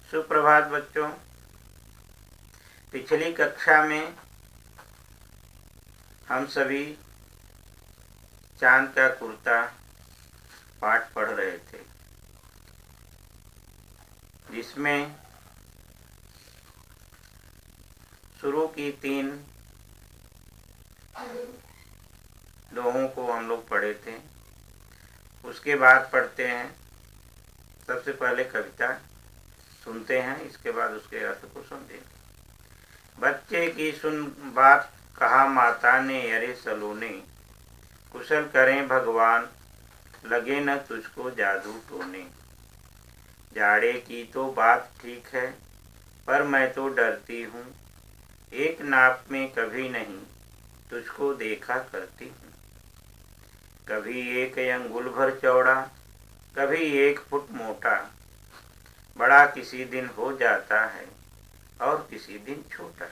सुप्रभात बच्चों। पिछली कक्षा में हम सभी चांद का कुर्ता पाठ पढ़ रहे थे, जिसमें शुरू की 3 दोहों को हम लोग पढ़े थे। उसके बाद पढ़ते हैं, सबसे पहले कविता सुनते हैं, इसके बाद उसके अर्थ को समझेंगे। बच्चे की सुन बात, कहा माता ने, अरे सलोने, कुशल करें भगवान, लगे न तुझको जादू टोने। जाड़े की तो बात ठीक है, पर मैं तो डरती हूँ, एक नाप में कभी नहीं तुझको देखा करती हूँ। कभी 1 अंगुल भर चौड़ा, कभी 1 फुट मोटा, बड़ा किसी दिन हो जाता है और किसी दिन छोटा।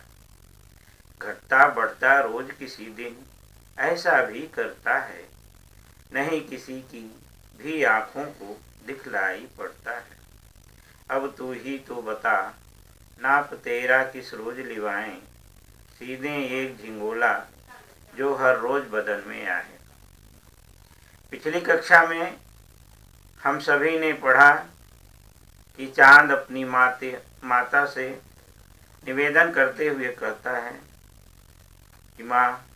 घटता बढ़ता रोज किसी दिन ऐसा भी करता है, नहीं किसी की भी आँखों को दिखलाई पड़ता है। अब तू ही तो बता, नाप तेरा किस रोज लिवाएं, सीधे एक झिंगोला जो हर रोज बदन में आए। पिछली कक्षा में हम सभी ने पढ़ा कि चांद अपनी माता से निवेदन करते हुए कहता है कि माँ,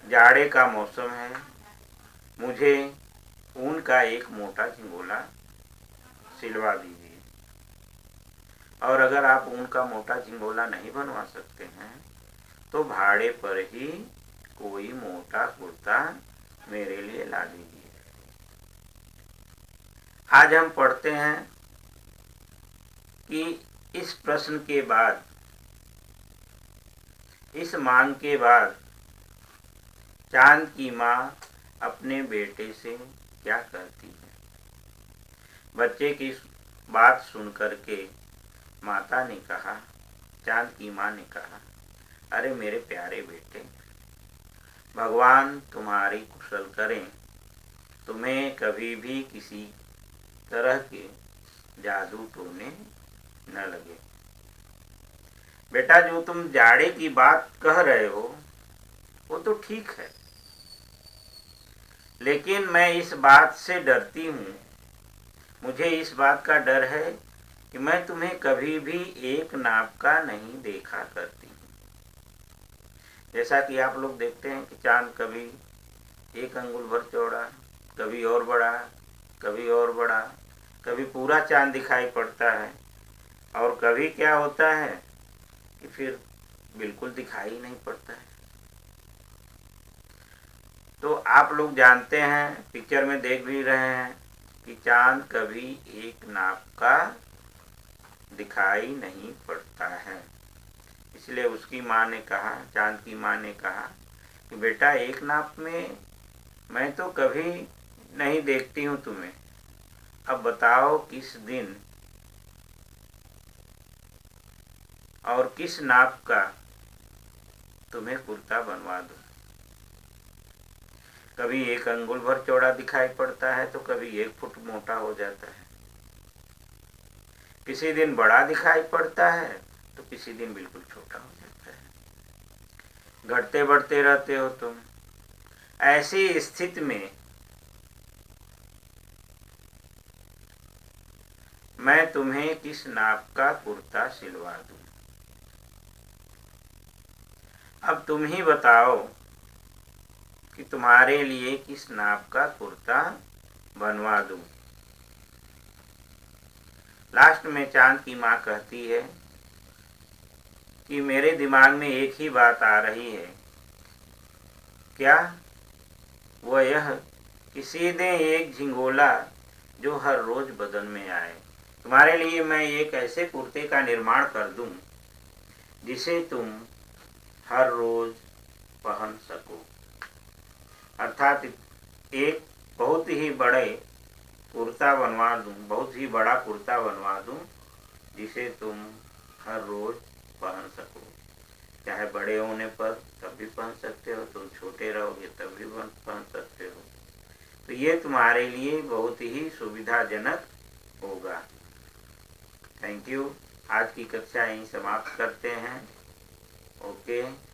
जाड़े का मौसम है, मुझे ऊन का एक मोटा झिंगोला सिलवा दीजिए। और अगर आप ऊन का मोटा झिंगोला नहीं बनवा सकते हैं तो भाड़े पर ही कोई मोटा कुर्ता मेरे लिए ला दीजिए। आज हम पढ़ते हैं कि इस प्रश्न के बाद, इस मांग के बाद चांद की माँ अपने बेटे से क्या कहती है। बच्चे की बात सुन करके माता ने कहा, चांद की माँ ने कहा, अरे मेरे प्यारे बेटे, भगवान तुम्हारी कुशल करें, तुम्हें कभी भी किसी तरह के जादू टोने न लगे। बेटा, जो तुम जाड़े की बात कह रहे हो वो तो ठीक है, लेकिन मैं इस बात से डरती हूँ, मुझे इस बात का डर है कि मैं तुम्हें कभी भी एक नाप का नहीं देखा करती हूँ। जैसा कि आप लोग देखते हैं कि चांद कभी 1 अंगुल भर चौड़ा, कभी और बड़ा, कभी और बड़ा, कभी पूरा चांद दिखाई पड़ता है, और कभी क्या होता है कि फिर बिल्कुल दिखाई नहीं पड़ता है। तो आप लोग जानते हैं, पिक्चर में देख भी रहे हैं कि चांद कभी एक नाप का दिखाई नहीं पड़ता है। इसलिए उसकी माँ ने कहा, चांद की माँ ने कहा कि बेटा, एक नाप में मैं तो कभी नहीं देखती हूँ तुम्हें, अब बताओ किस दिन और किस नाप का तुम्हें कुर्ता बनवा दूँ। कभी 1 अंगुल भर चौड़ा दिखाई पड़ता है तो कभी 1 फुट मोटा हो जाता है, किसी दिन बड़ा दिखाई पड़ता है तो किसी दिन बिल्कुल छोटा हो जाता है। घटते बढ़ते रहते हो तुम। ऐसी स्थिति में मैं तुम्हें किस नाप का कुर्ता सिलवा दूं। अब तुम ही बताओ कि तुम्हारे लिए किस नाप का कुर्ता बनवा दूं। लास्ट में चांद की माँ कहती है कि मेरे दिमाग में एक ही बात आ रही है, क्या? वह यह कि सीधे एक झिंगोला जो हर रोज बदन में आए। तुम्हारे लिए मैं एक ऐसे कुर्ते का निर्माण कर दूं जिसे तुम हर रोज पहन सको। अर्थात एक बहुत ही बड़े कुर्ता बनवा दूं, बहुत ही बड़ा कुर्ता बनवा दूं जिसे तुम हर रोज पहन सको। चाहे बड़े होने पर तब भी पहन सकते हो, तुम छोटे रहोगे तब भी पहन सकते हो। तो ये तुम्हारे लिए बहुत ही सुविधाजनक होगा। Thank you. आज की कक्षा यहीं समाप्त करते हैं। ओके।